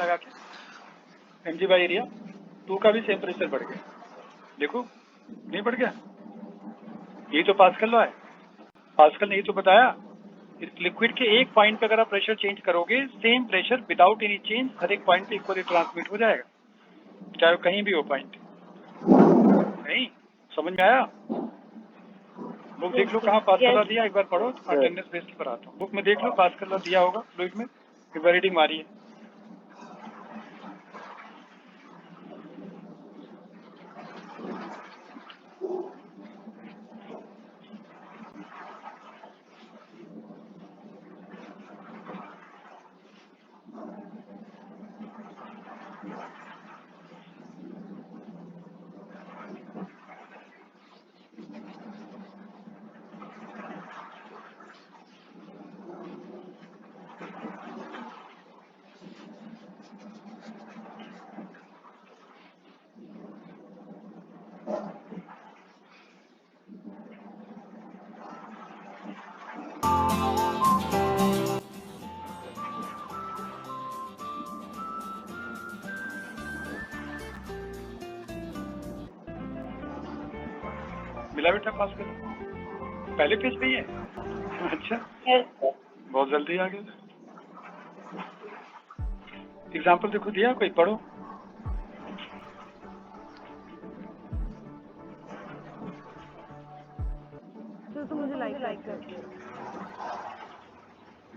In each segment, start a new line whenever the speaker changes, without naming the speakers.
लगा के mg by area, 2 का भी सेम प्रेशर बढ़ गया। देखो नहीं बढ़ गया, यही तो पास्कल लॉ है। पास्कल ने ये तो बताया, इस लिक्विड के एक पॉइंट पे अगर आप प्रेशर चेंज करोगे, same pressure without any change हर एक पॉइंट पे इक्वली ट्रांसमिट हो जाएगा, चाहे कहीं भी हो पॉइंट। नहीं समझ में आया? बुक देख लो कहाँ पास्कल लॉ दिया, एक बार पढ़ो तो अटेंडेंस बेस पर आता हूँ। बुक में देख लो पास्कल लॉ दिया होगा फ्लूइड में, एक बार रीडिंग मारी है। मिला बेटा पास्कल पहले पेज पे ही है? अच्छा बहुत जल्दी आ गया। एग्जाम्पल देखो दिया, कोई पढ़ो।
तो मुझे लाइक कर,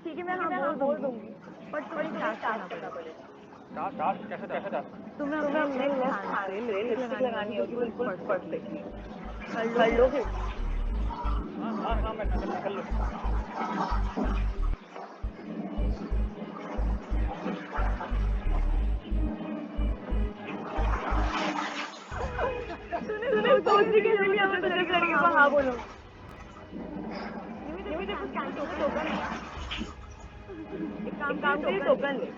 ठीक है मैं हाँ बोल दूंगी, पर तुम्हें टास्क करना पड़ेगा।
टास्क कैसे टास्क?
तुम्हें अपने लेफ्ट हैंड से लिपस्टिक लगानी होगी बिल्कुल परफेक्टली।
कर लोगे? हाँ मैं कर लो।
तूने सोची कैसे लिया मैं तुझे लड़के को हाँ बोलूं? ये भी देखो कैंटीन का टोकन है, एक काम करिए टोकन ले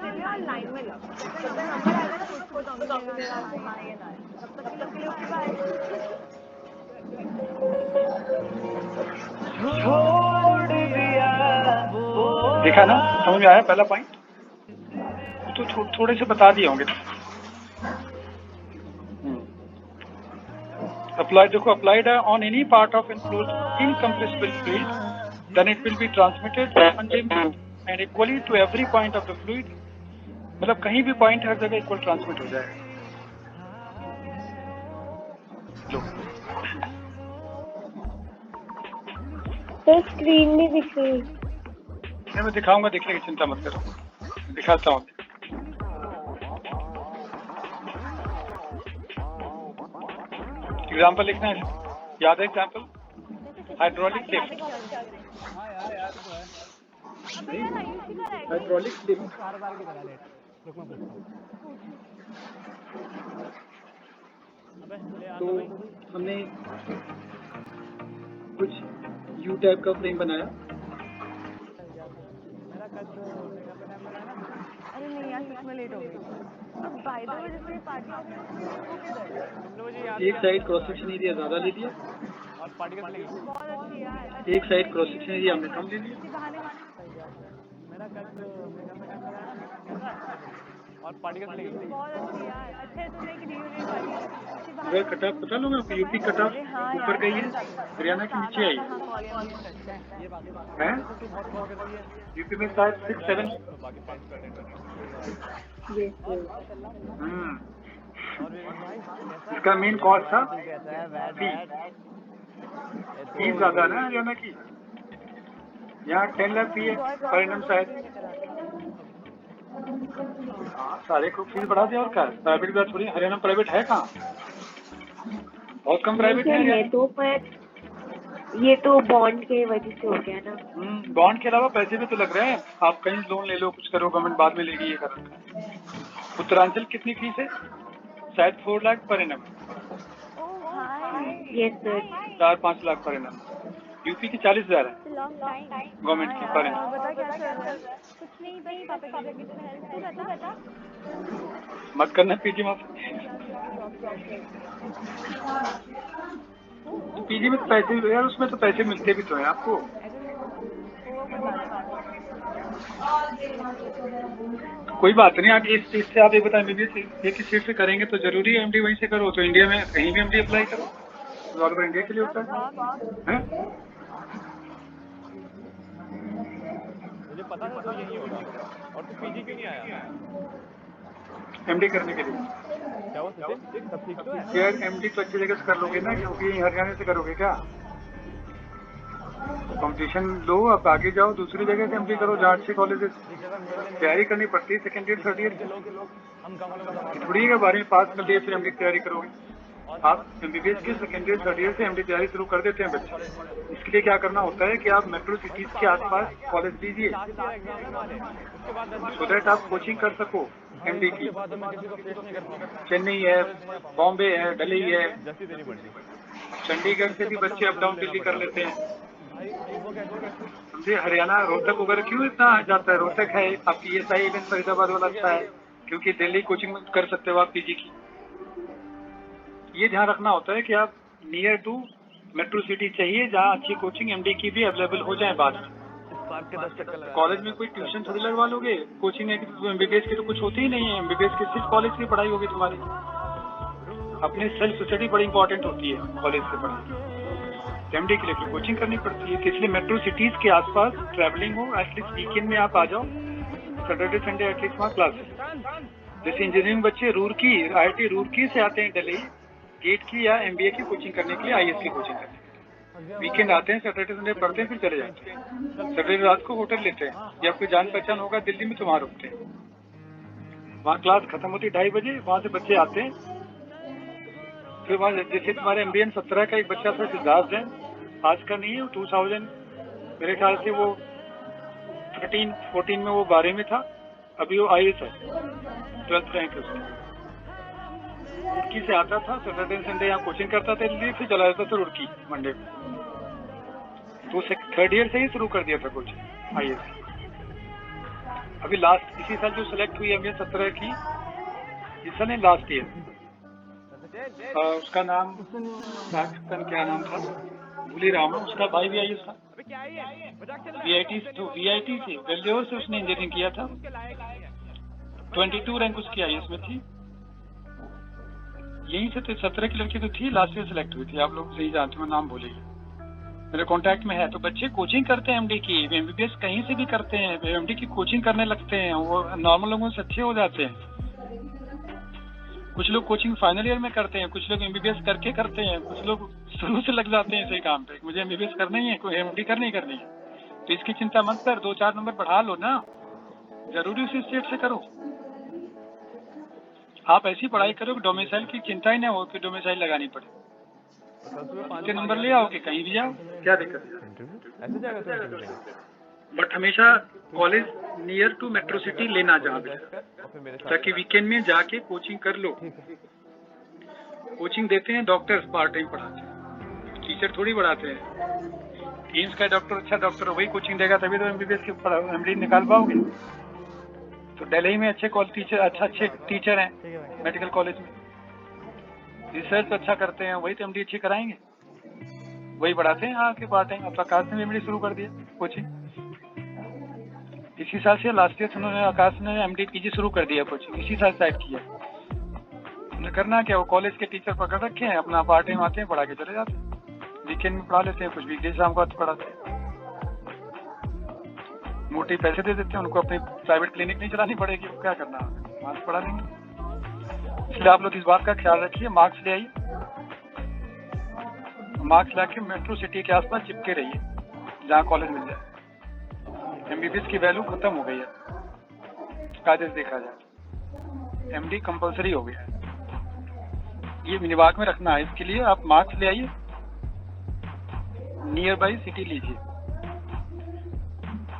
चलिए और लाइन में लग, जब तक नंबर आएगा ना कुछ बताऊंगी मेरा हाँ ये ना है, तब तक के लिए ओके बाय।
देखा ना, समझ में आया पहला पॉइंट? तो थोड़े से बता दिए होंगे। अप्लाई देखो, applied on any part of incompressible fluid, then it will be transmitted unlimited and equally to every point of the fluid। मतलब कहीं भी पॉइंट हर जगह इक्वल ट्रांसमिट हो जाएगा। लो
तो स्क्रीन में दिख रही,
मैं दिखाऊंगा, देखने की चिंता मत करो, दिखाता हूँ। एग्जाम्पल लिखना है, याद है example? Hydraulic lift, hydraulic lift. तो हमने कुछ यू टाइप का फ्रेम बनाया।
अरे नहीं यार सच में लेट हो गई। अब बाय द वे जैसे पार्टी
एक साइड क्रॉस सेक्शन एरिया ज्यादा ले लिया
और पार्टिकल्स लेंगे।
बहुत अच्छी यार,
एक साइड क्रॉस सेक्शन एरिया हमने कम ले लिया।
मेरा कट मेकअप में काम लगाया ना और पार्टिकल्स लेंगे।
बहुत अच्छी यार, अच्छा तूने एक रियूनियन पार्टी
अगर कटऑफ पता लो ना, यूपी कटऑफ ऊपर गई है, हरियाणा की नीचे आई
ये बात
है।
तू बहुत कॉल करती है
यूपी में शायद 6-7।
तो बाकी फ्रेंड्स को अटेंड करना
इसका मेन कॉज था
कैसा है बैड
फीस ज्यादा ना हरियाणा की, यहाँ 10 लाख फी है पर एनम शायद। सारे को फीस बढ़ा दिया और क्या, प्राइवेट भी थोड़ी, हरियाणा प्राइवेट है कहाँ, बहुत कम प्राइवेट है।
तो पर ये तो बॉन्ड के वजह से हो गया ना।
बॉन्ड के अलावा पैसे भी तो लग रहे हैं, आप कहीं लोन ले लो, कुछ करो, गवर्नमेंट बाद में लेगी ये करो। उत्तरांचल कितनी फीस है? शायद 4 lakh per annum.
Yes sir,
4-5 lakh per annum. UP की 40,000 है गवर्नमेंट की पर एनम।
बता क्या चल रहा है? कुछ नहीं, बस पापा की तबीयत में हेल्प, तू बता।
मत करना पीजी में, पीजी में तो पैसे यार, उसमें तो पैसे मिलते भी तो हैं आपको। कोई बात नहीं, आप इस चीज से आप एक बताएं MBBS एक ही सीट से करेंगे तो जरूरी है MD वहीं से करो, तो इंडिया में कहीं भी MD अप्लाई करो, ऑल ओवर इंडिया के लिए होता है?
मुझे पता था तो यही होगा। और तू पीजी क्यों नहीं आया?
MD करने के लिए।
क्या हुआ सचिन, सब ठीक तो है?
यार MD तो अच्छी जगह से कर लोगे ना, क्योंकि हरियाणा से करोगे क्या? कंपटीशन लो, आप आगे जाओ, दूसरी जगह से MD करो जहाँ अच्छे कॉलेजेस। तैयारी करनी पड़ती है सेकेंड ईयर थर्ड ईयर की।
हम गाँव वालों को
थोड़ी है 12वीं पास कर लिए फिर MD की तैयारी करोगे। आप MBBS के सेकेंड ईयर थर्ड ईयर से MD तैयारी शुरू कर देते हैं बच्चे। इसके लिए क्या करना होता है कि आप मेट्रो सिटीज के आसपास कॉलेज लीजिए, सो दैट आप कोचिंग कर सको MD की। चेन्नई है, बॉम्बे है, दिल्ली है, चंडीगढ़ से भी बच्चे अप डाउन दिल्ली कर लेते हैं। समझे? हरियाणा रोहतक वगैरह क्यों इतना जाता है? रोहतक है आपकी ESI इवेंट फरीदाबाद वाला अच्छा है, क्योंकि दिल्ली कोचिंग कर सकते हो आप पीजी की। ये ध्यान रखना होता है कि आप नियर टू मेट्रो सिटी चाहिए जहाँ अच्छी कोचिंग MD की भी अवेलेबल हो जाए बाद में। कॉलेज में कोई ट्यूशन थोड़ी लगवा लोगे, कोचिंग है कि तो MBBS की तो कुछ होती ही नहीं है। MBBS की सिर्फ कॉलेज की पढ़ाई होगी तुम्हारी। अपनी सेल्फ स्टडी बड़ी इंपॉर्टेंट होती है कॉलेज से पढ़ाई। MD के लिए फिर कोचिंग करनी पड़ती है, इसलिए मेट्रो सिटीज के आसपास ट्रैवलिंग हो, एटलीस्ट वीकेंड में आप आ जाओ, सैटरडे संडे एटलीस्ट वहाँ क्लासेस। जैसे इंजीनियरिंग बच्चे रूरकी IIT रूरकी से आते हैं दिल्ली गेट की या MBA की कोचिंग करने के लिए, IAS की कोचिंग करने के लिए वीकेंड आते हैं, सैटरडे संडे पढ़ते हैं, फिर चले जाते हैं। सैटरडे रात को होटल लेते हैं, या कोई जान पहचान होगा दिल्ली में तो वहाँ रुकते हैं। वहाँ क्लास खत्म होती है 2:30 बजे, वहाँ से बच्चे आते हैं, फिर वहाँ जैसे तुम्हारे MBN 17 का एक बच्चा था सिद्धार्थ जैन, आज का नहीं है, 2000 मेरे ख्याल से वो 13-14 में वो 12 में था, अभी वो IAS है, 12th रैंक है उसकी। रुड़की से आता था, सैटरडे संडे यहाँ कोचिंग करता था दिल्ली, फिर चला जाता था रुड़की मंडे को। तो थर्ड ईयर से ही शुरू कर दिया था कोचिंग IAS। अभी लास्ट इसी साल जो सिलेक्ट हुई MBN 17 की, इस साल लास्ट ईयर, उसका नाम क्या नाम था भूल ही रहा हूँ, उसका भाई भी IAS था, VIT से वेल्योर से उसने इंजीनियरिंग किया था, 22 रैंक उसकी IAS में थी। यहीं से तो 17 की लड़की तो थी, लास्ट ईयर सिलेक्ट हुई थी, आप लोग सही जानते हो, नाम भूलिए, मेरे कांटेक्ट में है। तो बच्चे कोचिंग करते हैं MD की, MBBS कहीं से भी करते हैं, MD की कोचिंग करने लगते हैं, वो नॉर्मल लोगों से अच्छे हो जाते हैं। कुछ लोग कोचिंग फाइनल ईयर में करते हैं, कुछ लोग MBBS करके करते हैं, कुछ लोग शुरू से लग जाते हैं इसी काम पे, मुझे MBBS करना ही है, कोई MD करनी है। तो इसकी चिंता मत कर, 2-4 नंबर बढ़ा लो ना, जरूरी उसी स्टेट से करो। आप ऐसी पढ़ाई करो कि डोमिसाइल की चिंता ही ना हो कि डोमिसाइल लगानी पड़े, इतने नंबर ले आओ कि कहीं भी जाओ, क्या दिक्कत है। बट हमेशा college near to metro city लेना जहाँ भी, ताकि वीकेंड में जाके कोचिंग कर लो। कोचिंग देते हैं डॉक्टर्स, पार्ट टाइम पढ़ाते हैं, टीचर थोड़ी बढ़ाते हैं। एम्स का डॉक्टर अच्छा डॉक्टर वही कोचिंग देगा, तभी तो MBBS के MD निकाल पाओगे। तो दिल्ली में अच्छे टीचर हैं मेडिकल कॉलेज में, रिसर्च अच्छा करते हैं, वही तो MD अच्छी कराएंगे, वही बढ़ाते हैं आके पार्ट टाइम। अब आकाश ने MD शुरू कर दिया कोचिंग, इसी साल से लास्ट ईयर उन्होंने आकाश ने MD PG शुरू कर दिया कोचिंग, इसी साल स्टार्ट किया। उन्हें करना क्या, वो कॉलेज के टीचर पकड़ रखे हैं, अपना पार्ट टाइम आते हैं, पढ़ा के चले जाते हैं, वीकेंड में पढ़ा लेते हैं, कुछ वीकडेज शाम को पढ़ाते हैं, मोटे पैसे दे देते हैं उनको, अपनी प्राइवेट क्लिनिक नहीं चलानी पड़ेगी, वो क्या करना, वहाँ से पढ़ा लेंगे। इसलिए आप लोग इस बात का ख्याल रखिए, मार्क्स ले आइए, मार्क्स ला के मेट्रो सिटी के आसपास चिपके रहिए जहाँ कॉलेज मिल जाए। MBBS की वैल्यू खत्म हो गई है कायदे से देखा जाए, MD कंपलसरी हो गया है, ये दिमाग में रखना है। इसके लिए आप मार्क्स ले आइए, नियर बाई सिटी लीजिए।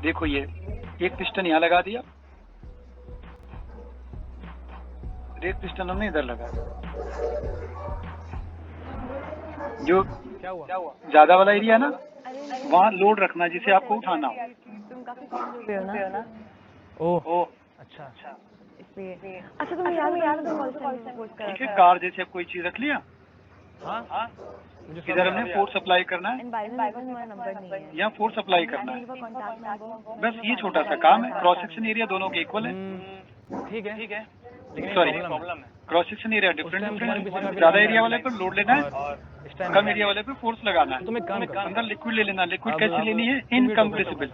देखो ये एक पिस्टन यहाँ लगा दिया, एक पिस्टन हमने इधर लगा दिया, जो ज्यादा वाला एरिया ना वहाँ लोड रखना जिसे आपको उठाना हो।
तुम काफी कमजोर हो ना।
ओह अच्छा
इसलिए अच्छा तुम्हें याद है तुम कॉलेज में पोस्ट करा
ठीक है, कार जैसे कोई चीज रख लिया,
हाँ मुझे सब
इधर
याद
हमने
है।
फोर्स अप्लाई करना है,
इन बारे में मेरे पास तुम्हारा नंबर नहीं है।
यहाँ फोर्स अप्लाई करना है।
कॉन्टैक्ट नंबर
बस ये छोटा सा काम है। क्रॉस सेक्शन एरिया दोनों के इक्वल है।
ठीक है लेकिन एक
सॉरी,
प्रॉब्लम है।
क्रॉस सेक्शन एरिया
उस
डिफरेंट
टाइम तुम्हारे पीछे
डिफरेंट।
काफी
ज्यादा
लंबी
एरिया
लाइन
वाले पर लोड लेना है,
और इस टाइम
कम एरिया वाले पे फोर्स लगाना है।
तुम एक काम करो,
अंदर लिक्विड ले लेना। लिक्विड
अब
कैसे लेनी है?
तुम भी
इनकम्प्रेसिबल।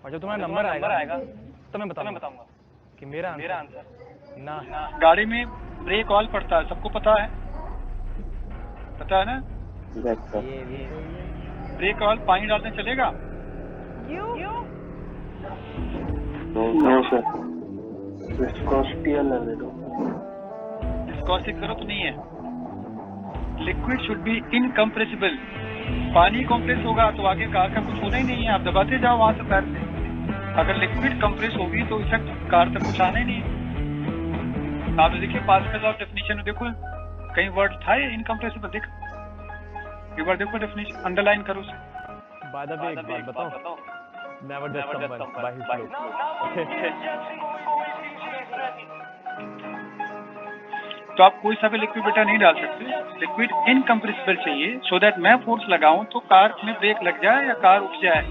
और जब तुम्हारा नंबर आएगा तो मैं बताऊंगा कि मेरा आंसर ना है।
गाड़ी में ब्रेक ऑयल पड़ता है, सबको पता है, पता है ना?
ये भी
ब्रेक ऑयल पानी डालने चलेगा?
नो सर, विस्कोसिटी अलग है।
विस्कोसिटी की जरूरत नहीं है। Liquid should be incompressible. पानी कंप्रेस होगा तो आगे कार का कुछ होना ही नहीं है, आप दबाते जाओ वहां से पैर से। अगर लिक्विड कंप्रेस होगी तो इफेक्ट कार तक कुछ आना ही नहीं है। आप देखिए पास्कल ऑफ डेफिनेशन में देखो, कहीं वर्ड था ये इनकम्प्रेसिबल? देखो एक बार देखो डेफिनेशन, अंडरलाइन करो उसे।
बाय द वे एक बात बताओ, नेवर जज someone by his look. Okay
तो आप कोई सा भी लिक्विड बेटा नहीं डाल सकते। लिक्विड इनकम्प्रेसिबल चाहिए सो दैट मैं फोर्स लगाऊं तो कार में ब्रेक लग जाए या कार उठ जाए।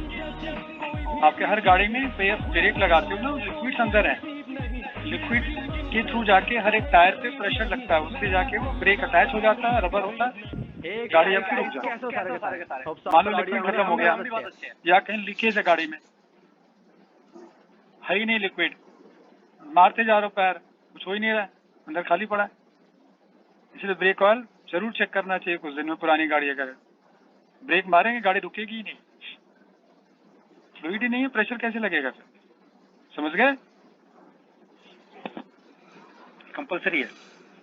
आपके हर गाड़ी में ब्रेक लगाते हो ना, लिक्विड अंदर है। लिक्विड के थ्रू जाके हर एक टायर पे प्रेशर लगता है, उससे जाके वो ब्रेक अटैच हो जाता है, रबर होता है, गाड़ी आपकी रुक जाती है। मान लो लिक्विड खत्म हो गया या कहीं लीकेज है गाड़ी में, है ही नहीं लिक्विड, मारते जा रहे हो पैर, कुछ हो ही नहीं रहा है, अंदर खाली पड़ा है। इसलिए ब्रेक ऑयल जरूर चेक करना चाहिए कुछ दिन में। पुरानी गाड़ी अगर ब्रेक मारेंगे गाड़ी रुकेगी ही नहीं, फ्लूइड ही नहीं है, प्रेशर कैसे लगेगा फिर? समझ गए? कंपलसरी है।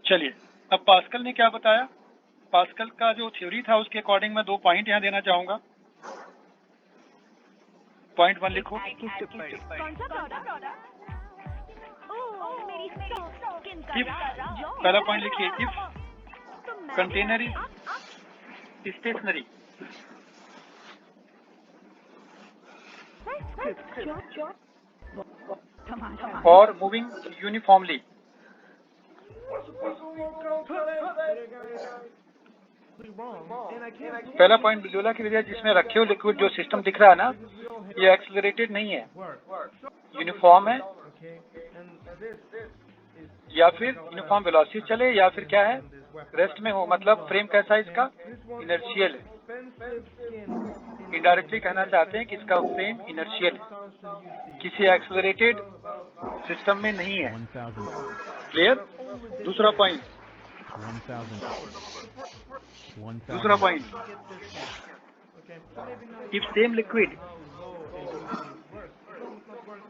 चलिए अब पास्कल ने क्या बताया? पास्कल का जो थ्योरी था उसके अकॉर्डिंग मैं 2 पॉइंट यहाँ देना चाहूंगा। पॉइंट 1 लिखो।
कौन सा प्रोडक्ट? ओह मेरी स्किन का
इफ पहला पॉइंट लिखिए, इफ कंटेनर इज स्टेशनरी और मूविंग यूनिफॉर्मली, पहला पॉइंट बिजोला की वजह जिसमें रखे हो लिक्विड जो सिस्टम दिख रहा है ना, ये एक्सेलरेटेड नहीं है, यूनिफॉर्म है, या फिर यूनिफॉर्म वेलोसिटी चले, या फिर क्या है रेस्ट में हो। मतलब फ्रेम कैसा है इसका? इनर्शियल है। इनडायरेक्टली कहना चाहते हैं कि इसका फ्रेम इनर्शियल किसी एक्सेलरेटेड सिस्टम में नहीं है। क्लियर? दूसरा point, if same liquid,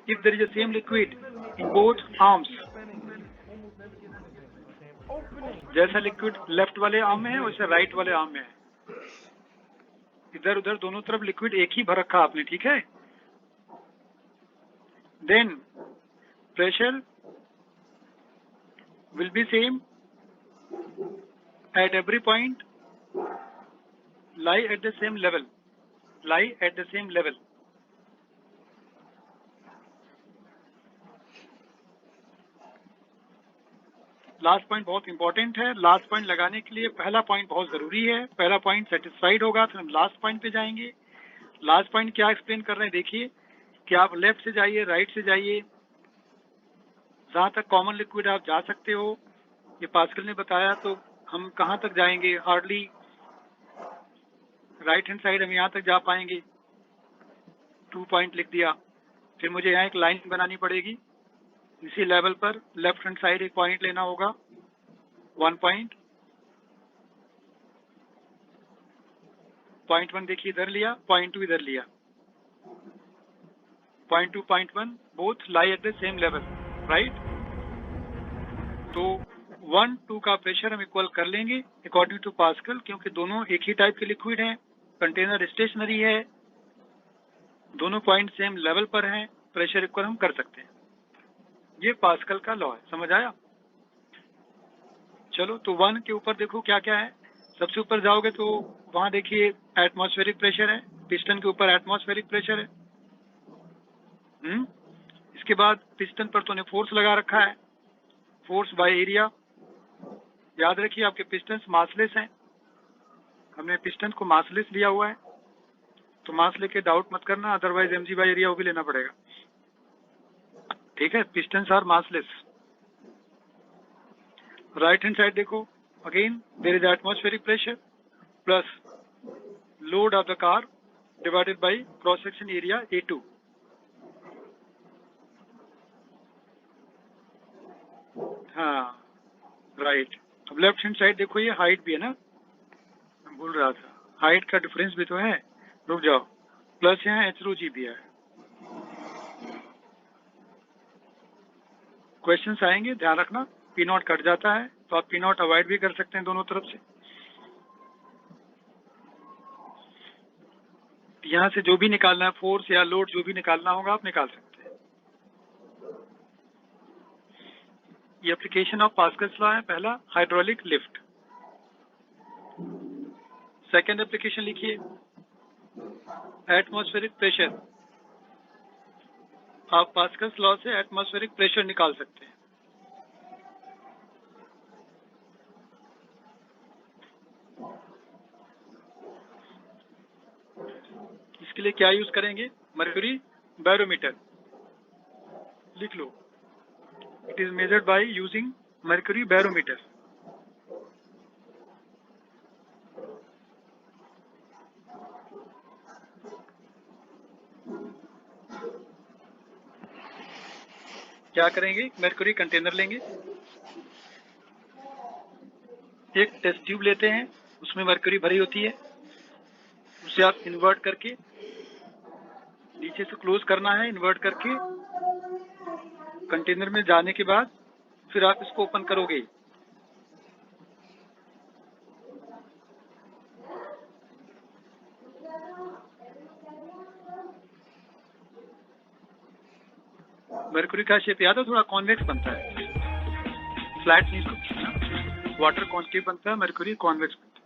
if there is a same liquid in both arms, जैसा लिक्विड लेफ्ट वाले आर्म में है वैसे राइट वाले आर्म में है, इधर उधर दोनों तरफ लिक्विड एक ही भर रखा आपने, ठीक है? Then pressure will be same at every point, lie at the same level, lie at the same level. Last point बहुत इंपॉर्टेंट है। लास्ट पॉइंट लगाने के लिए पहला पॉइंट बहुत जरूरी है। पहला पॉइंट सेटिस्फाइड होगा फिर हम लास्ट पॉइंट पे जाएंगे। लास्ट पॉइंट क्या एक्सप्लेन कर रहे हैं देखिए कि आप लेफ्ट से जाइए, राइट से जाइए, जहां तक कॉमन लिक्विड आप जा सकते हो, ये पास्कल ने बताया। तो हम कहां तक जाएंगे? हार्डली राइट हैंड साइड हम यहाँ तक जा पाएंगे। 2 पॉइंट लिख दिया। फिर मुझे यहाँ एक लाइन बनानी पड़ेगी, इसी लेवल पर लेफ्ट हैंड साइड एक पॉइंट लेना होगा, 1 पॉइंट। पॉइंट 1 देखिए इधर लिया, पॉइंट 2 इधर लिया। Point 2 point 1 both lie at the same level, right? तो 1 2 का प्रेशर हम इक्वल कर लेंगे अकॉर्डिंग टू पास्कल, क्योंकि दोनों एक ही टाइप के लिक्विड हैं, कंटेनर स्टेशनरी है, दोनों पॉइंट सेम लेवल पर हैं, प्रेशर इक्वल हम कर सकते हैं। ये पास्कल का लॉ है, समझ आया? चलो तो 1 के ऊपर देखो क्या क्या है। सबसे ऊपर जाओगे तो वहां देखिए एटमॉस्फेरिक प्रेशर है, पिस्टन के ऊपर एटमॉस्फेरिक प्रेशर है। इसके बाद पिस्टन पर तूने फोर्स लगा रखा है, फोर्स बाय एरिया। याद रखिए आपके पिस्टन्स मासलेस हैं, हमने पिस्टन को मासलेस लिया हुआ है, तो मास लेके डाउट मत करना, अदरवाइज mg बाई एरिया वो भी लेना पड़ेगा। ठीक है, pistons are massless. Right hand side देखो, again there is atmospheric pressure plus load of the car divided by cross section area A2। हाँ राइट। अब लेफ्ट हैंड साइड देखो, ये हाइट भी है ना, मैं भूल रहा था, हाइट का डिफरेंस भी तो है, रुक जाओ, प्लस यहाँ एच रो जी भी है। क्वेश्चंस आएंगे, ध्यान रखना, पी नॉट कट जाता है तो आप पी नॉट अवॉइड भी कर सकते हैं दोनों तरफ से। यहाँ से जो भी निकालना है, फोर्स या लोड जो भी निकालना होगा आप निकाल सकते हैं। ये एप्लीकेशन ऑफ पास्कल्स लॉ है पहला, हाइड्रोलिक लिफ्ट। सेकेंड एप्लीकेशन लिखिए, एटमॉस्फेरिक प्रेशर। आप पास्कल्स लॉ से एटमॉस्फेरिक प्रेशर निकाल सकते हैं। इसके लिए क्या यूज करेंगे, मर्क्यूरी बैरोमीटर। लिख लो, it is measured by using mercury barometer. क्या करेंगे, मर्क्यूरी कंटेनर लेंगे, एक टेस्ट ट्यूब लेते हैं, उसमें मर्क्यूरी भरी होती है, उसे आप इन्वर्ट करके नीचे से क्लोज करना है, इन्वर्ट करके कंटेनर में जाने के बाद फिर आप इसको ओपन करोगे। मर्क्यूरी का शेप याद है, थोड़ा कॉन्वेक्स बनता है, फ्लैट नहीं, वाटर कॉन्केव बनता है, मर्क्यूरी कॉन्वेक्स बनता है।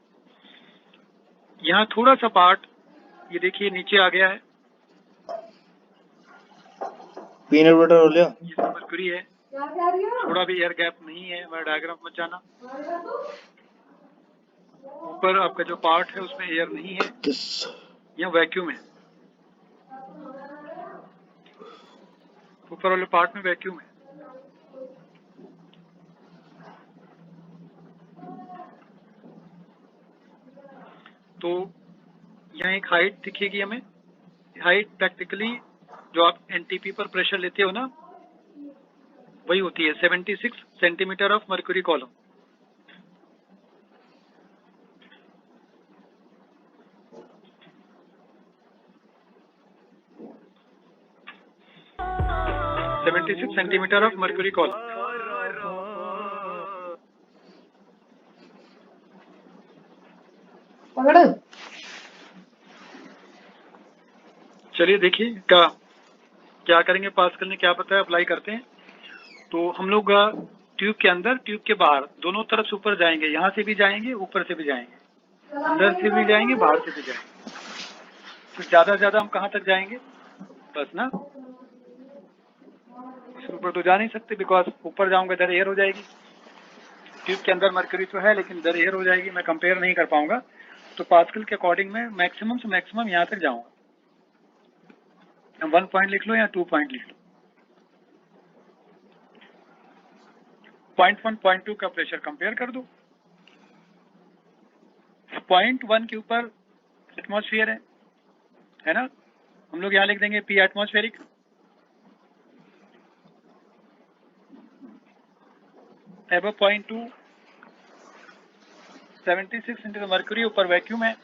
यहाँ थोड़ा सा पार्ट ये देखिए नीचे आ गया है,
पीनट बटर हो लिया।
ये सब मर्क्यूरी है, थोड़ा भी एयर गैप नहीं है, वह डायग्राम मत जाना। ऊपर आपका जो पार्ट है उसमें एयर नहीं है, यहाँ वैक्यूम है, ऊपर वाले पार्ट में वैक्यूम है। तो यहाँ एक हाइट दिखेगी हमें, हाइट प्रैक्टिकली जो आप एनटीपी पर प्रेशर लेते हो ना, वही होती है 76 centimetre of mercury column. Centimetre of mercury column. चलिए देखिए क्या करेंगे, पास्कल ने क्या बताया, अप्लाई करते हैं। तो हम लोग ट्यूब के अंदर, ट्यूब के बाहर, दोनों तरफ से ऊपर जाएंगे, यहाँ से भी जाएंगे, ऊपर से भी जाएंगे, अंदर से भी जाएंगे, बाहर से भी जाएंगे। तो ज्यादा से ज्यादा हम कहाँ तक जाएंगे, बस ना, इसके ऊपर तो जा नहीं सकते, बिकॉज ऊपर जाऊंगा इधर एयर हो जाएगी। ट्यूब के अंदर मर्क्यूरी तो है लेकिन इधर एयर हो जाएगी, मैं कंपेयर नहीं कर पाऊंगा। तो पास्कल के अकॉर्डिंग में मैक्सिमम से मैक्सिमम यहाँ तक जाऊंगा। 1 पॉइंट लिख लो या 2 पॉइंट लिख लो। 0.1 0.2 का प्रेशर कंपेयर कर दो। 0.1 के ऊपर एटमॉस्फेयर है ना, हम लोग यहाँ लिख देंगे P atmospheric. Above 0.2 76 into mercury, ऊपर वैक्यूम है,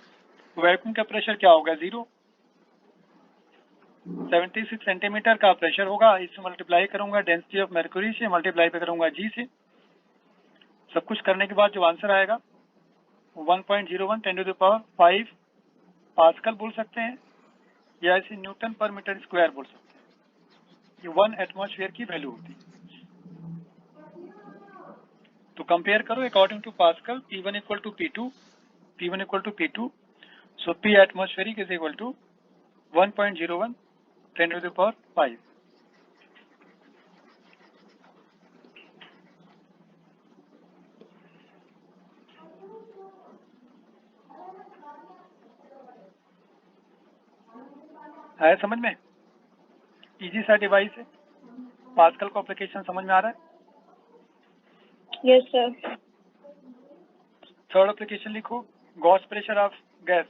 वैक्यूम का प्रेशर क्या होगा, 0। 76 सेंटीमीटर का प्रेशर होगा, इससे मल्टीप्लाई करूंगा डेंसिटी ऑफ मर्क्यूरी से, मल्टीप्लाई पे करूंगा जी से। सब कुछ करने के बाद जो आंसर आएगा 1.01 10⁵ पास्कल बोल सकते हैं, या इसे न्यूटन पर मीटर स्क्वायर बोल सकते हैं। ये 1 एटमॉस्फेयर की वैल्यू होती है। तो कंपेयर करो according to Pascal, P1 equal to P2, P1 equal to P2, so P atmospheric is equal to 1.01 10⁵। आया समझ में? इजी सा डिवाइस है। पास्कल को एप्लीकेशन समझ में आ रहा है?
Yes sir.
थर्ड एप्लीकेशन लिखो, Gauss pressure of gas.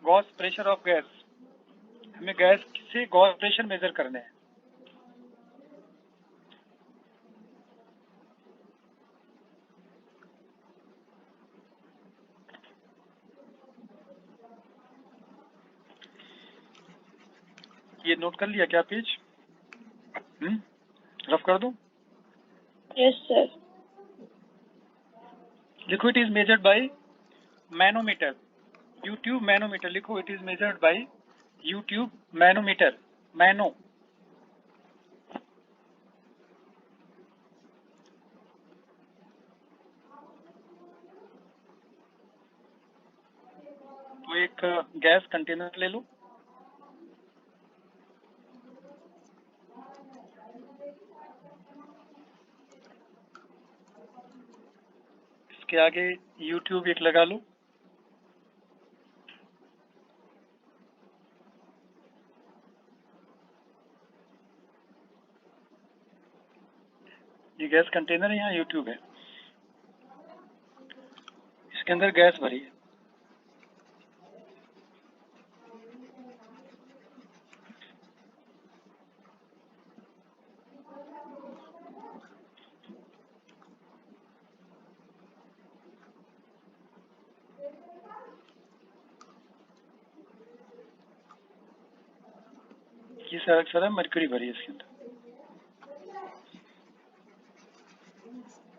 Gauss pressure of gas, हमें गैस से गॉस प्रेशर मेजर करने हैं। ये नोट कर लिया क्या पेज? रफ कर दूं?
Yes sir.
लिखो, it is measured by manometer. U tube manometer लिखो, it is measured by U tube manometer. Mano, तो एक गैस कंटेनर ले लो, इसके आगे यूट्यूब एक लगा लो, ये गैस कंटेनर है, यहाँ यूट्यूब है, इसके अंदर गैस भरी है। ये सारा मरकरी भरी है इसके अंदर।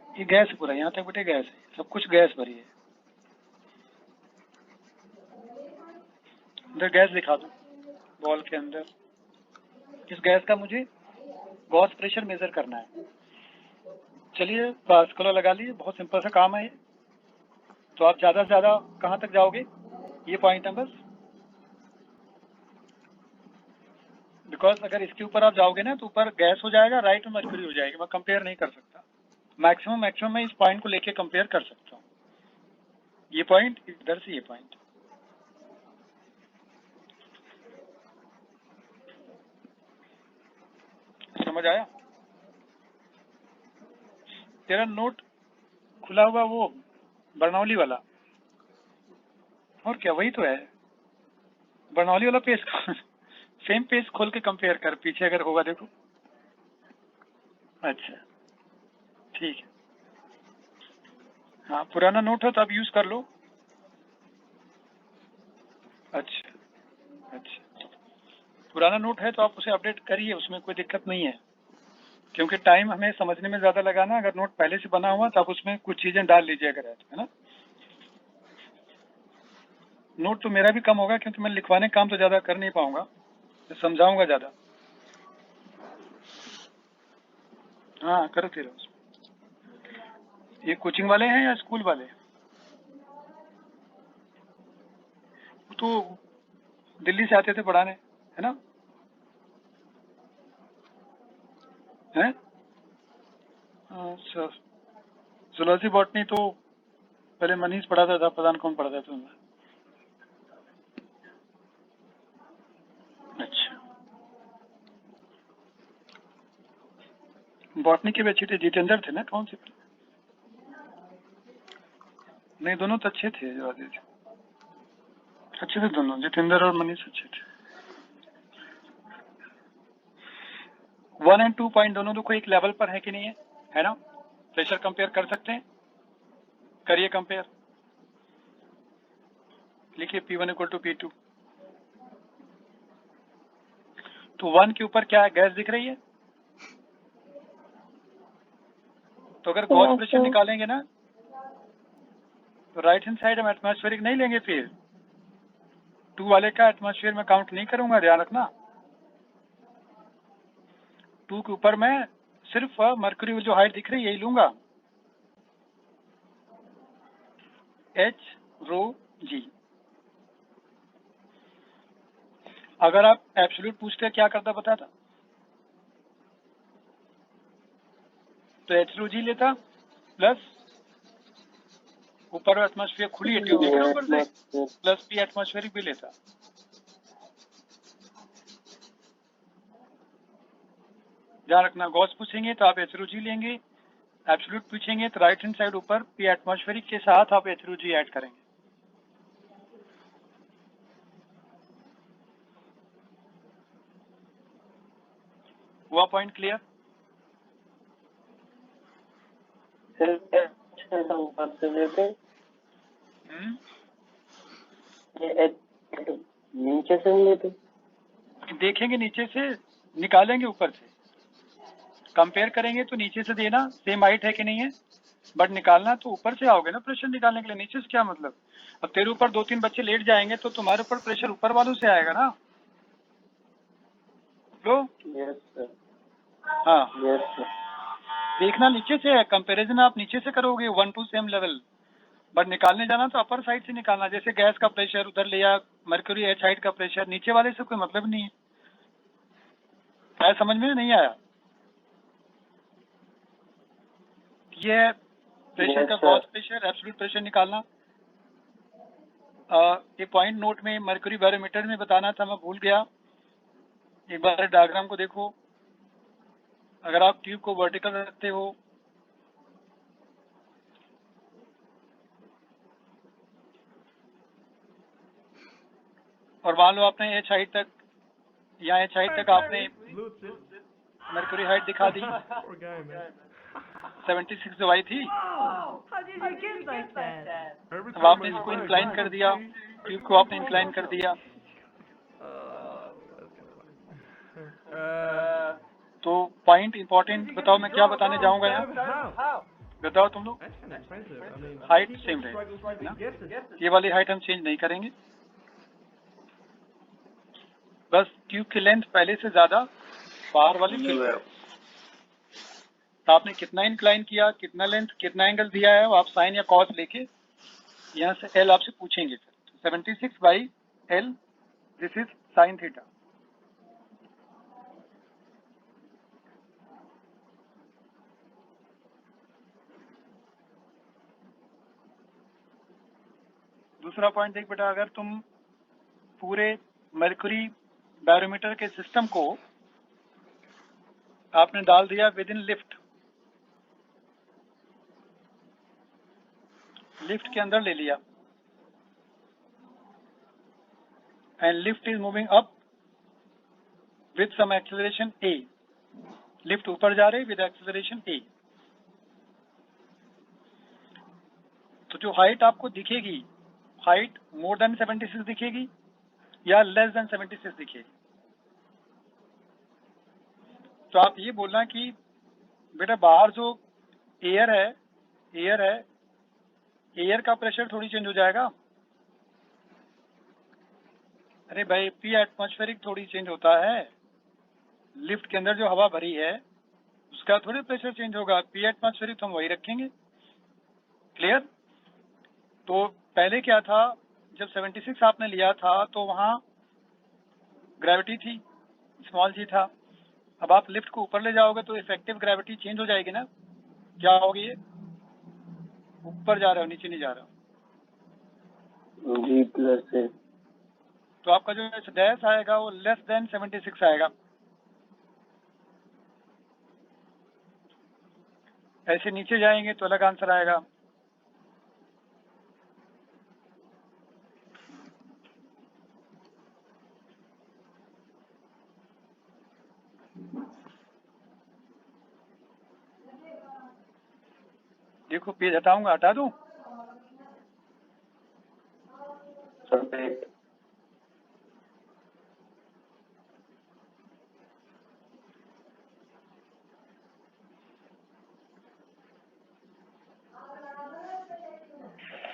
ये गैस है पूरा, यहाँ तक बेटे गैस है, सब कुछ गैस भरी है। अंदर गैस दिखा दो बॉल के अंदर। इस गैस का मुझे गॉस प्रेशर मेजर करना है। चलिए पास्कल लगा लिए, बहुत सिंपल सा काम है ये। तो आप ज्यादा से ज्यादा कहाँ तक जाओगे, ये पॉइंट है बस। बिकॉज अगर इसके ऊपर आप जाओगे ना तो ऊपर गैस हो जाएगा, राइट में मर्क्यूरी हो जाएगी, मैं कंपेयर नहीं कर सकता। मैक्सिमम मैं इस पॉइंट को लेके कंपेयर कर सकता हूँ। ये पॉइंट इधर से ये पॉइंट, समझ आया? तेरा नोट खुला हुआ वो बर्नौली वाला, और क्या वही तो है, बर्नौली वाला पेज सेम पेज खोल के कंपेयर कर, पीछे अगर होगा देखो। अच्छा ठीक है, हाँ पुराना नोट है तो आप यूज कर लो। अच्छा अच्छा, पुराना नोट है तो आप उसे अपडेट करिए, उसमें कोई दिक्कत नहीं है, क्योंकि टाइम हमें समझने में ज्यादा लगाना। अगर नोट पहले से बना हुआ तो आप उसमें कुछ चीजें डाल लीजिए अगर है ना। नोट तो मेरा भी कम होगा क्योंकि मैं लिखवाने काम तो ज्यादा कर नहीं पाऊंगा, मैं समझाऊंगा ज्यादा। हाँ करते रहो। ये कोचिंग वाले हैं या स्कूल वाले? तो दिल्ली से आते थे पढ़ाने, है ना? है अच्छा, जूलॉजी बॉटनी तो पहले मनीष पढ़ाता था, पता नहीं कौन पढ़ाता था उनमें। अच्छा, बॉटनी के भी अच्छे थे, जितेंद्र थे ना, कौन से? नहीं दोनों तो अच्छे थे, अच्छे थे दोनों, जितेंद्र और मनीष अच्छे थे। 1 और 2 पॉइंट दोनों देखो एक लेवल पर है कि नहीं है ना? प्रेशर कंपेयर कर सकते हैं, करिए कंपेयर। लिखिए P1 = P2। तो 1 के ऊपर क्या है, गैस दिख रही है? तो अगर गॉस प्रेशर निकालेंगे ना तो राइट हैंड साइड हम एटमॉस्फेरिक नहीं लेंगे, फिर 2 वाले का एटमॉस्फेयर में काउंट नहीं करूंगा, ध्यान रखना। 2 के ऊपर मैं सिर्फ मर्क्यूरी जो हाइट दिख रही है यही लूंगा, H ρg। अगर आप एब्सोल्यूट पूछते क्या करता बताता, तो H ρg लेता प्लस ऊपर एटमॉस्फेयर खुली है, ट्यूब दिख रहा है ऊपर से, प्लस P एटमॉस्फेरिक भी लेता। ध्यान रखना, गॉस पूछेंगे तो आप एथरोजी लेंगे, एब्सोल्यूट पूछेंगे तो राइट हैंड साइड ऊपर पी एटमॉस्फेरिक के साथ आप एथरोजी ऐड करेंगे। हुआ पॉइंट क्लियर?
ऊपर से लेते नीचे से लेते
देखेंगे, नीचे से निकालेंगे, ऊपर से कंपेयर करेंगे तो नीचे से देना, सेम हाइट है कि नहीं है, बट निकालना तो ऊपर से आओगे ना प्रेशर निकालने के लिए, नीचे से क्या मतलब। अब तेरे ऊपर 2-3 बच्चे लेट जाएंगे तो तुम्हारे ऊपर प्रेशर ऊपर वालों से आएगा ना। लो
यस सर,
हाँ,
यस सर।
देखना नीचे से है, कंपैरिजन आप नीचे से करोगे 1 to सेम लेवल, बट निकालने जाना तो अपर साइड से निकालना। जैसे गैस का प्रेशर उधर लिया, मर्क्यूरी एच हाइट का प्रेशर, नीचे वाले से कोई मतलब नहीं है। आया समझ में? नहीं आया? ये है प्रेशर का,
Yes, sir.
Gauss pressure, absolute pressure निकालना। ये पॉइंट नोट में मर्क्यूरी बैरोमीटर में बताना था, मैं भूल गया। एक बार डायग्राम को देखो, अगर आप ट्यूब को वर्टिकल रखते हो और मान लो आपने एच हाइट तक, या एच हाइट तक आपने
Lucid.
मर्क्यूरी हाइट दिखा दी,
Poor guy, man.
76 जो आई थी,
How did you get like that?
Every
अब
time
आपने
I
इसको
try,
इंक्लाइन
God,
कर दिया,
see?
ट्यूब को आपने इंक्लाइन कर दिया,
That's kind of funny.
तो पॉइंट इंपॉर्टेंट बताओ, मैं क्या बताने जाऊंगा यहाँ,
How?
बताओ तुम लोग।
That's kind of expensive. I mean,
height
people
same
struggle
रहेगी ना,
to get this.
ये वाली हाइट हम चेंज नहीं करेंगे, बस ट्यूब की लेंथ पहले से ज्यादा बाहर वाली फिल है। तो आपने कितना इंक्लाइन किया, कितना लेंथ, कितना एंगल दिया है, वो आप साइन या कॉस लेके यहाँ से एल आपसे पूछेंगे। 76/L, this is sine theta. दूसरा पॉइंट देख बेटा, अगर तुम पूरे मर्क्यूरी बैरोमीटर के सिस्टम को आपने डाल दिया विद इन लिफ्ट, लिफ्ट के अंदर ले लिया, and lift is moving up with some acceleration a, lift ऊपर जा रही विद एक्सेलरेशन a, तो जो हाइट आपको दिखेगी, हाइट मोर देन 76 दिखेगी या लेस देन 76 दिखेगी। तो आप ये बोलना कि बेटा बाहर जो एयर है, एयर का प्रेशर थोड़ी चेंज हो जाएगा। अरे भाई पी एटमॉस्फेरिक थोड़ी चेंज होता है, लिफ्ट के अंदर जो हवा भरी है उसका थोड़ी प्रेशर चेंज होगा, पी एटमॉस्फेरिक तो हम वही रखेंगे। क्लियर? तो पहले क्या था, जब 76 आपने लिया था तो वहां ग्रेविटी थी, स्मॉल जी था। अब आप लिफ्ट को ऊपर ले जाओगे तो इफेक्टिव ग्रेविटी चेंज हो जाएगी ना, क्या होगी, ये ऊपर जा रहे हो, नीचे नहीं जा रहे हो।
जी प्लस है।
तो आपका जो डैश आएगा वो लेस देन 76 आएगा। ऐसे नीचे जाएंगे तो अलग आंसर आएगा। देखो पेज हटाऊंगा, हटा दूं?
परफेक्ट।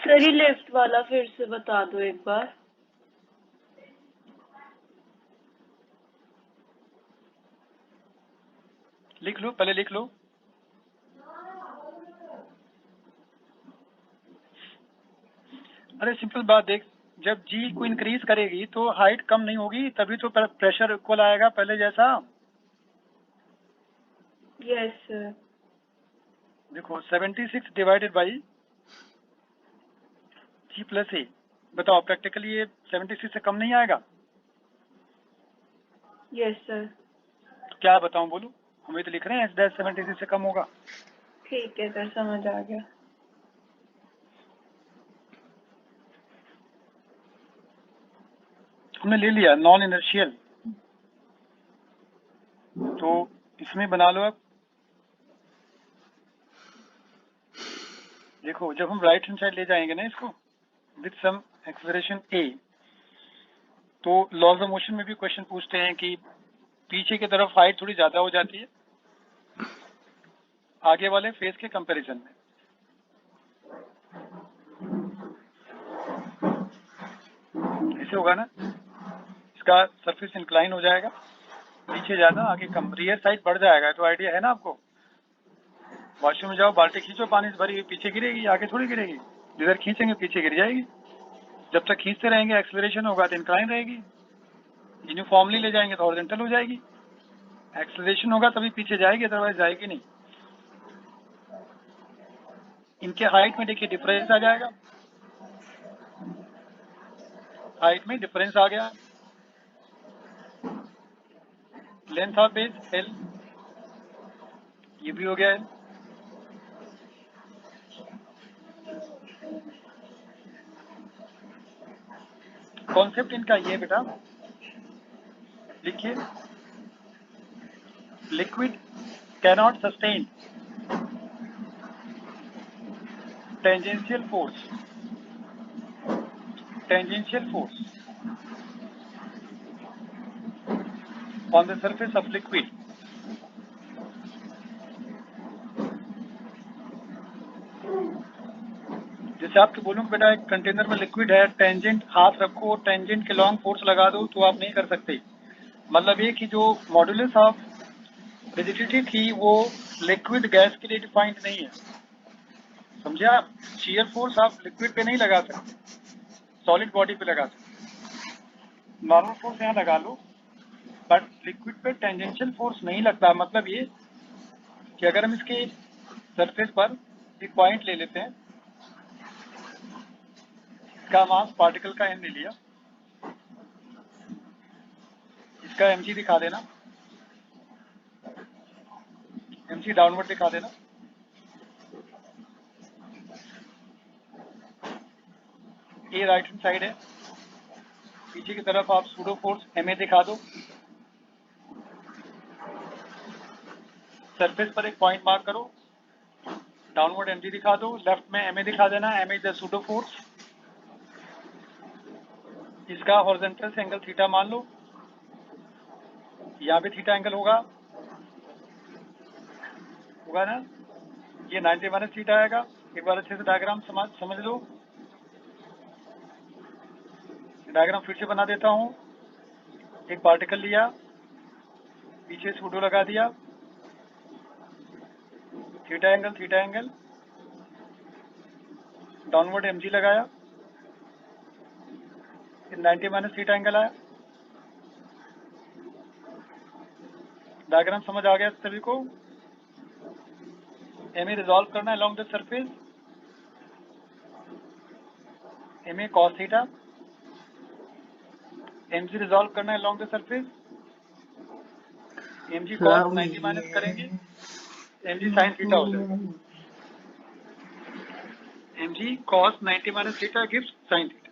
सर ये लेफ्ट वाला फिर से बता दो एक बार।
लिख लो, पहले लिख लो। अरे सिंपल बात देख, जब जी को इंक्रीज करेगी तो हाइट कम नहीं होगी, तभी तो प्रेशर इक्वल आएगा पहले जैसा।
Yes sir.
देखो 76 डिवाइडेड बाई जी प्लस ए, बताओ प्रैक्टिकली ये 76 से कम नहीं आएगा?
Yes sir.
तो क्या बताऊं, बोलो? हम ये तो लिख रहे हैं h-76 से कम होगा।
ठीक है सर, समझ आ गया।
हमने ले लिया नॉन इनर्शियल, तो इसमें बना लो आप। देखो जब हम राइट हैंड साइड ले जाएंगे ना इसको विथ सम एक्सेलरेशन a, तो लॉज ऑफ मोशन में भी क्वेश्चन पूछते हैं कि पीछे की तरफ हाइट थोड़ी ज्यादा हो जाती है आगे वाले फेस के कंपैरिजन में। ऐसे होगा ना, इसका सरफेस इंक्लाइन हो जाएगा, पीछे ज्यादा आगे कम, रियर साइड बढ़ जाएगा। तो आइडिया है ना आपको? वॉशरूम में जाओ, बाल्टी खींचो, पानी से भरी हुई, पीछे गिरेगी आगे थोड़ी गिरेगी। जिधर खींचेंगे पीछे गिर जाएगी। जब तक खींचते रहेंगे एक्सेलरेशन होगा तो इंक्लाइन रहेगी, यूनिफॉर्मली ले जाएंगे तो हॉरिजॉन्टल हो जाएगी। एक्सेलरेशन होगा तभी पीछे जाएगी, अदरवाइज जाएगी नहीं। इनके हाइट में देखिए डिफरेंस आ जाएगा, हाइट में डिफरेंस आ गया। लेंथ ऑफ बेस एल, ये भी हो गया एल। कॉन्सेप्ट इनका ये बेटा लिखिए, liquid cannot sustain tangential force, tangential force on the surface of liquid. जैसे आपके बोलूं कि बेटा एक कंटेनर में लिक्विड है, टेंजेंट हाथ रखो, टेंजेंट के लॉन्ग फोर्स लगा दो, तो आप नहीं कर सकते। मतलब ये कि जो मॉडुलस ऑफ रिजिडिटी थी वो लिक्विड गैस के लिए डिफाइंड नहीं है, समझे आप? शियर फोर्स आप लिक्विड पे नहीं लगा सकते, सॉलिड बॉडी पे लगा सकते। नॉर्मल फोर्स यहाँ लगा लो, बट लिक्विड पे टेंजेंशियल फोर्स नहीं लगता। मतलब ये कि अगर हम इसके सरफेस पर एक पॉइंट ले लेते हैं, इसका मास पार्टिकल का m ले लिया, इसका mg दिखा देना, mg डाउनवर्ड दिखा देना। ये राइट हैंड साइड है, पीछे की तरफ आप सूडो फोर्स ma दिखा दो, सरफेस पर एक पॉइंट मार्क करो, डाउनवर्ड mg दिखा दो, लेफ्ट में ma दिखा देना, ma is the pseudo force. इसका हॉरिजॉन्टल से एंगल थीटा मान लो, यहाँ पे थीटा एंगल होगा ना, ये 90 माइनस थीटा आएगा। एक बार अच्छे से डायग्राम समझ लो, डायग्राम फिर से बना देता हूँ। एक पार्टिकल लिया, पीछे सूडो लगा दिया, थीटा एंगल, डाउनवर्ड mg लगाया, 90 माइनस थीटा एंगल आया। डायग्राम समझ आ गया सभी को? ma रिजॉल्व करना है along the surface, ma cos theta, mg resolve करना है along the surface, mg cos 90 minus करेंगे, mg sin थीटा हो जाएगा, mg cos 90 minus theta gives sin theta.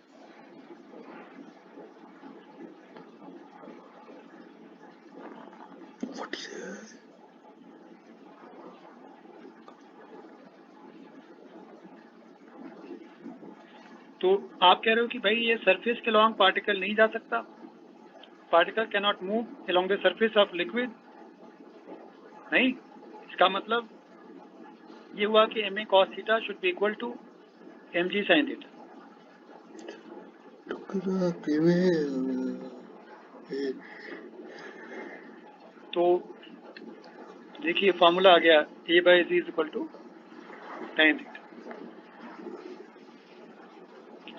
तो आप कह रहे हो कि भाई ये सरफेस के लॉन्ग पार्टिकल नहीं जा सकता, particle can not move along the surface of liquid. नहीं, इसका मतलब ये हुआ कि ma cos theta should be equal to mg sin theta. तो देखिए फॉर्मूला आ गया, a by z is equal to tan theta.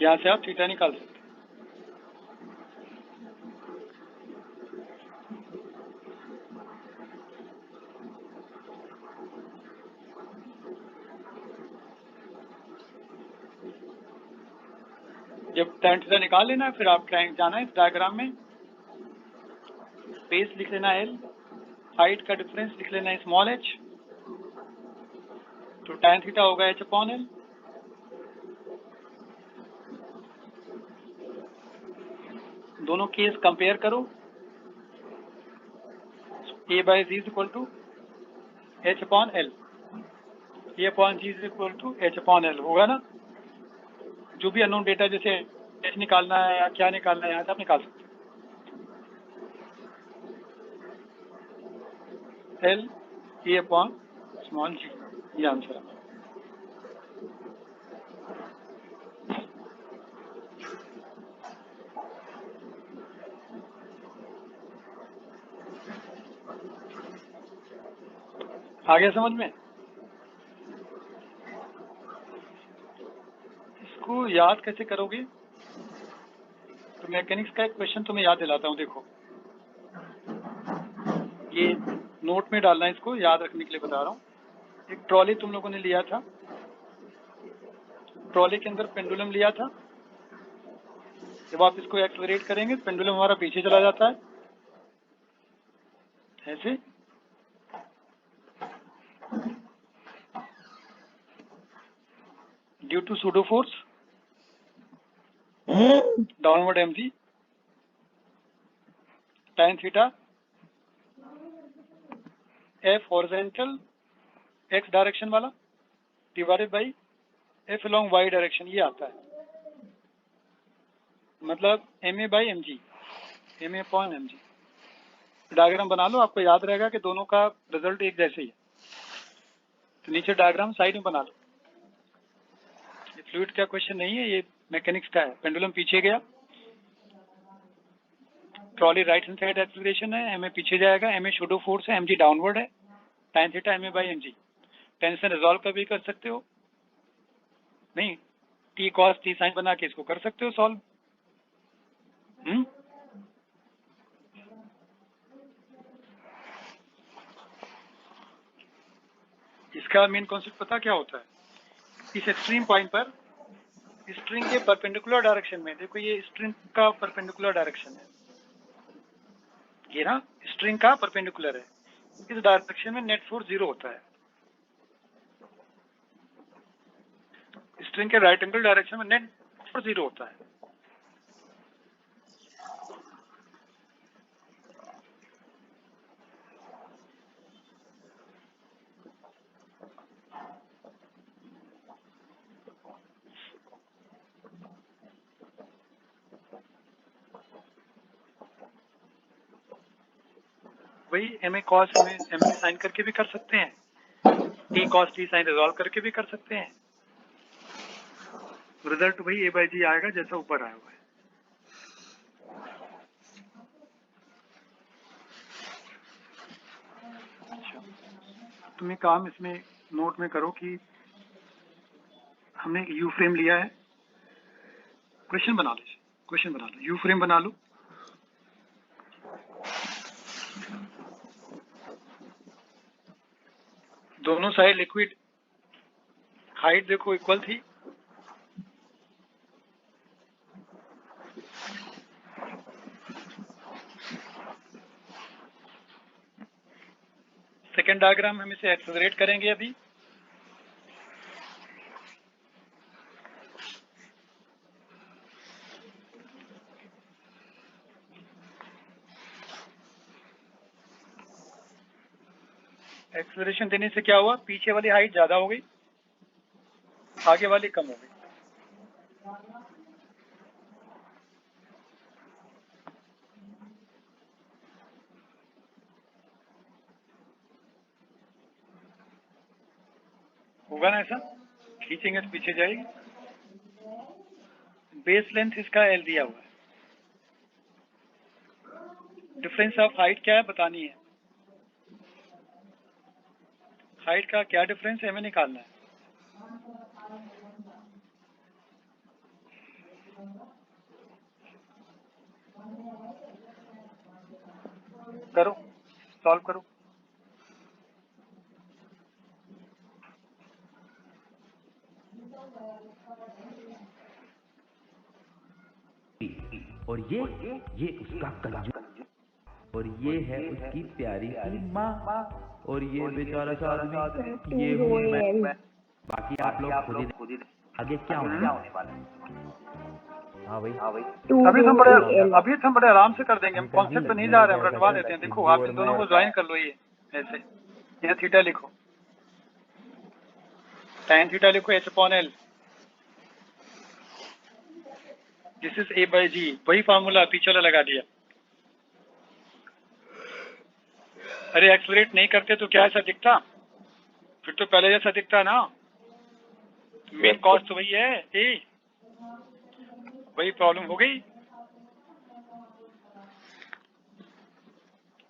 यहाँ से आप थीटा निकाल सकते हैं। जब tan थीटा निकाल लेना, फिर आप जाना है इस डायग्राम में, स्पेस लिख लेना L, हाइट का डिफरेंस लिख लेना है स्मॉल h, तो tan थीटा होगा h/l। दोनों केस कंपेयर करो, a/g is equal to h/l, a/g is equal to h/l होगा ना। जो भी अननोन डेटा जैसे h निकालना है या क्या निकालना है यहाँ से आप निकाल सकते हैं। l a/g, ये आंसर है। आ गया समझ में? इसको याद कैसे करोगे? तो मैकेनिक्स का एक क्वेश्चन तुम्हें याद दिलाता हूँ, देखो ये नोट में डालना है, इसको याद रखने के लिए बता रहा हूँ। एक ट्रॉली तुम लोगों ने लिया था, ट्रॉली के अंदर पेंडुलम लिया था। जब आप इसको एक्सलरेट करेंगे पेंडुलम हमारा पीछे चला जाता है, ऐसे। Due to pseudo force downward mg, tan theta f horizontal x direction वाला divided by f along y direction, ये आता है। मतलब ma/mg, ma/mg। डायग्राम बना लो, आपको याद रहेगा कि दोनों का रिजल्ट एक जैसे ही है। तो नीचे डायग्राम साइड में बना लो। ये फ्लूइड का क्वेश्चन नहीं है, ये मैकेनिक्स का है। पेंडुलम पीछे गया, trolley right hand side acceleration है, ma पीछे जाएगा, ma शूडो फोर्स है, mg डाउनवर्ड है, tan theta ma/mg। Tension resolve कभी कर सकते हो नहीं, t cos t sin बना के इसको कर सकते हो सॉल्व। इसका मेन कॉन्सेप्ट पता क्या होता है? इस एक्सट्रीम पॉइंट पर स्ट्रिंग के परपेंडिकुलर डायरेक्शन में, देखो ये स्ट्रिंग का परपेंडिकुलर डायरेक्शन है, ये ना स्ट्रिंग का परपेंडिकुलर है, इस डायरेक्शन में नेट फोर्स 0 होता है। स्ट्रिंग के राइट एंगल डायरेक्शन में नेट फोर्स 0 होता है। वही ma cos ma sin करके भी कर सकते हैं, t cos t sin resolve करके भी कर सकते हैं। रिजल्ट वही a/g आएगा जैसा ऊपर आया हुआ है। अच्छा, तुम्हें काम इसमें नोट में करो कि हमने यू फ्रेम लिया है। क्वेश्चन बना लो, क्वेश्चन बना लो, यू फ्रेम बना लो। दोनों साइड लिक्विड हाइट देखो इक्वल थी, सेकेंड डायग्राम हम इसे एक्सेलरेट करेंगे अभी। एक्सेलरेशन देने से क्या हुआ? पीछे वाली हाइट ज्यादा हो गई, आगे वाली कम हो गई। होगा ना ऐसा? खींचेंगे तो पीछे जाएगी। बेस लेंथ इसका L दिया हुआ है, डिफरेंस ऑफ हाइट क्या है बतानी है। हाइट का क्या डिफरेंस है हमें निकालना है। करो, सॉल्व करो।
और ये उसका कंजूस और ये है उसकी प्यारी सी माँ, और ये बेचारा सा आदमी ये हूँ मैं। बाकी आप लोग खुद ही आगे क्या होने वाला है। हाँ भाई,
अभी हम बड़े आराम से कर देंगे, हम
अंकल जी
कॉन्सेप्ट पे नहीं
लग
जा
जाएगा
रहे हैं, हम रटवा
सर,
देते हैं। देखो
सिद्धू
आप
और
इन दोनों
मैं।
को ज्वाइन कर लो, ये ऐसे यहाँ थीटा लिखो, tan थीटा लिखो h/l, दिस इज a/g, वही फार्मूला पीछे वाला लगा दिया। अरे एक्सलरेट नहीं करते तो क्या ऐसा दिखता, फिर तो पहले जैसा दिखता ना, मेन कॉस्ट तो वही है, ए वही प्रॉब्लम हो गई।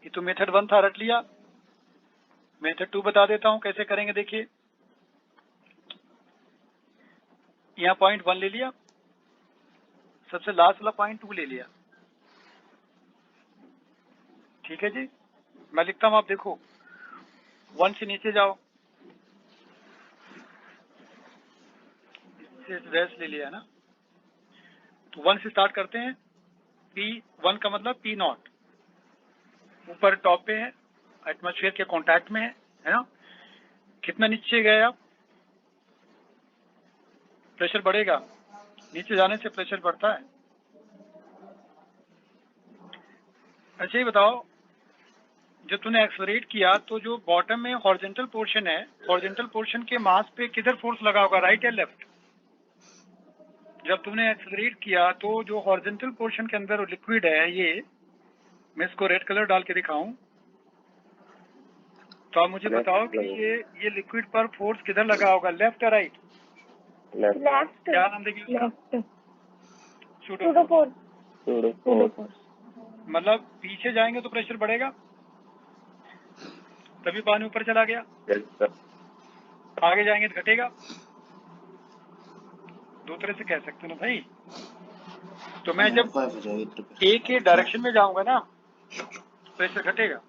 ये तो मेथड 1 था, रट लिया। मेथड 2 बता देता हूं कैसे करेंगे। देखिए यहाँ पॉइंट 1 ले लिया, सबसे लास्ट वाला पॉइंट 2 ले लिया, ठीक है जी। मैं लिखता हूं, आप देखो 1 से नीचे जाओ, डैश ले लिया है ना, तो 1 से स्टार्ट करते हैं। P1 का मतलब P0, ऊपर टॉप पे है, एटमॉस्फेयर के कांटेक्ट में है ना। कितना नीचे गए आप, प्रेशर बढ़ेगा, नीचे जाने से प्रेशर बढ़ता है। अच्छा ये बताओ, जब तूने एक्सलरेट किया तो जो बॉटम में हॉरिजॉन्टल पोर्शन है, हॉरिजॉन्टल पोर्शन के मास पे किधर फोर्स लगा होगा, राइट या लेफ्ट? जब तुमने एक्सलरेट किया तो जो हॉरिजॉन्टल पोर्शन के अंदर लिक्विड है, ये मैं इसको रेड कलर डाल के दिखाऊं तो आप मुझे बताओ कि ये लिक्विड पर फोर्स किधर लगा होगा, लेफ्ट या राइट?
लेफ्ट।
क्या नाम देगी उसका?
लेफ्ट।
Pseudo
force.
मतलब पीछे जाएंगे तो प्रेशर बढ़ेगा, तभी पानी ऊपर चला गया। आगे जाएंगे तो घटेगा। दो तरह से कह सकते हो ना भाई। तो मैं जब ए के डायरेक्शन में जाऊंगा ना, प्रेशर घटेगा,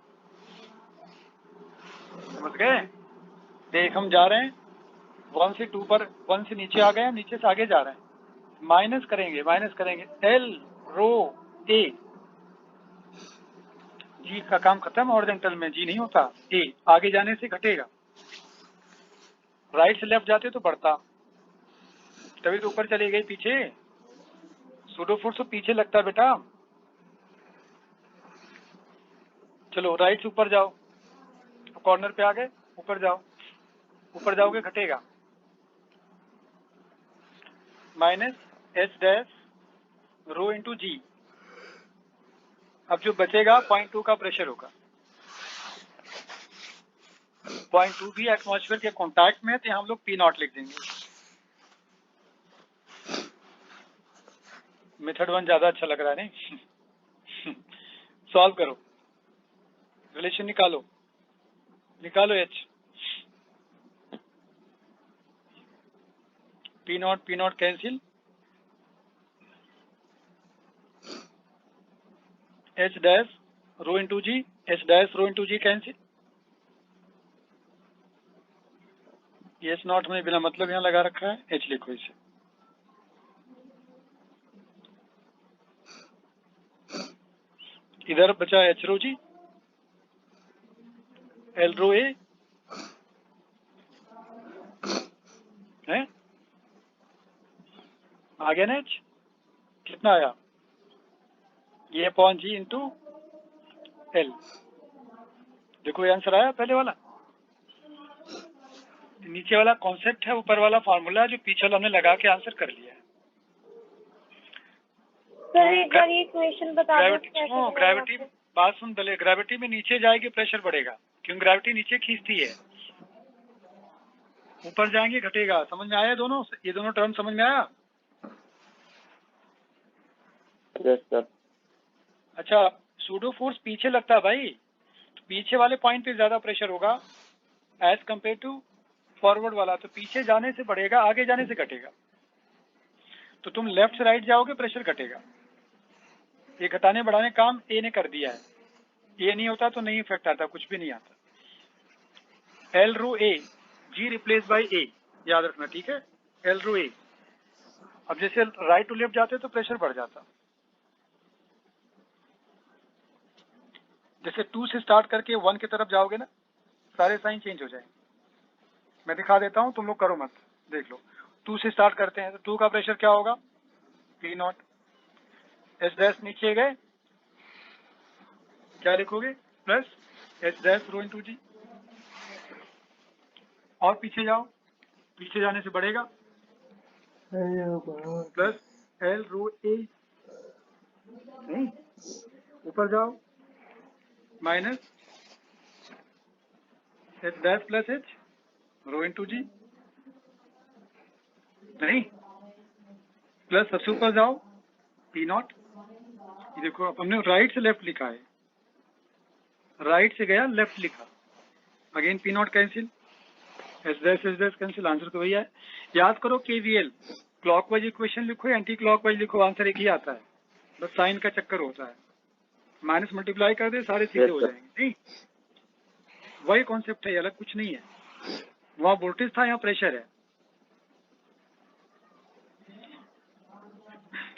समझ गए? देख हम जा रहे हैं 1 से 2 पर, 1 से नीचे आ गए, नीचे से आगे जा रहे हैं, माइनस करेंगे एल रो ए, जी का काम खत्म, हॉरिजॉन्टल में जी नहीं होता, ए आगे जाने से घटेगा, राइट से लेफ्ट जाते तो बढ़ता, तभी तो ऊपर चले गए पीछे। सूडो फोर्स तो पीछे लगता है बेटा। चलो राइट से ऊपर जाओ, कॉर्नर पे आ गए, ऊपर जाओ, ऊपर जाओगे घटेगा, minus H dash rho into जी। अब जो बचेगा 0.2 का प्रेशर होगा, 0.2 भी एटमॉस्फेयर के कांटेक्ट में है, तो हम लोग P0 लिख देंगे। मेथड 1 ज्यादा अच्छा लग रहा है नहीं? सॉल्व करो, रिलेशन निकालो H, P0 cancel, H dash rho into g, H dash rho into g cancel. ये H0 में बिना मतलब यहाँ लगा रखा है, H लिखो इसे। इधर बचा H रो जी, L रो ए है, आ गया ना H, कितना आया, ये अपॉन जी इंटू L। देखो ये आंसर आया पहले वाला, नीचे वाला कॉन्सेप्ट है, ऊपर वाला फार्मूला जो पीछे वाला हमने लगा के आंसर कर लिया है।
सर एक बार ये क्वेश्चन बता दो कैसे।
ग्रेविटी, बात सुन पहले, ग्रेविटी में नीचे जाएगी प्रेशर बढ़ेगा, क्योंकि ग्रेविटी नीचे खींचती है, ऊपर जाएंगे घटेगा। समझ में आया दोनों, ये दोनों टर्म समझ में आया?
Yes sir.
अच्छा सूडो फोर्स पीछे लगता है भाई, तो पीछे वाले पॉइंट पे ज्यादा प्रेशर होगा एज कम्पेयर टू फॉरवर्ड वाला, तो पीछे जाने से बढ़ेगा, आगे जाने से घटेगा। तो तुम लेफ्ट से राइट जाओगे प्रेशर घटेगा। ये घटाने बढ़ाने काम ए ने कर दिया है, ये नहीं होता तो नहीं इफेक्ट आता, कुछ भी नहीं आता। L rho A, g replace by A, याद रखना, ठीक है? L rho A. अब जैसे राइट टू लेफ्ट जाते तो प्रेशर बढ़ जाता, जैसे 2 से स्टार्ट करके 1 की तरफ जाओगे ना, सारे साइन चेंज हो जाएंगे। मैं दिखा देता हूँ, तुम लोग करो मत, देख लो। 2 से स्टार्ट करते हैं तो 2 का प्रेशर क्या होगा, P नॉट। एच डैश नीचे गए, क्या लिखोगे, plus H dash rho into जी। और पीछे जाओ, पीछे जाने से बढ़ेगा, प्लस एल रो ए। नहीं, ऊपर जाओ, minus H dash plus H rho into g. नहीं, प्लस सबसे ऊपर जाओ, पी नॉट। ये देखो, अब हमने राइट से लेफ्ट लिखा है, राइट से गया लेफ्ट लिखा, again P not cancel, H dash cancel, answer तो वही है। याद करो केवीएल, क्लॉकवाइज इक्वेशन लिखो, एंटी क्लॉकवाइज लिखो, आंसर एक ही आता है, बस साइन का चक्कर होता है। माइनस मल्टीप्लाई कर दे, सारे सीधे हो जाएंगे। नहीं, वही कॉन्सेप्ट है, अलग कुछ नहीं है। वहाँ वोल्टेज था, यहाँ प्रेशर है।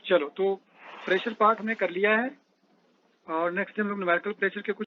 चलो, तो प्रेशर पार्ट हमने कर लिया है, और नेक्स्ट टाइम लोग न्यूमेरिकल प्रेशर के कुछ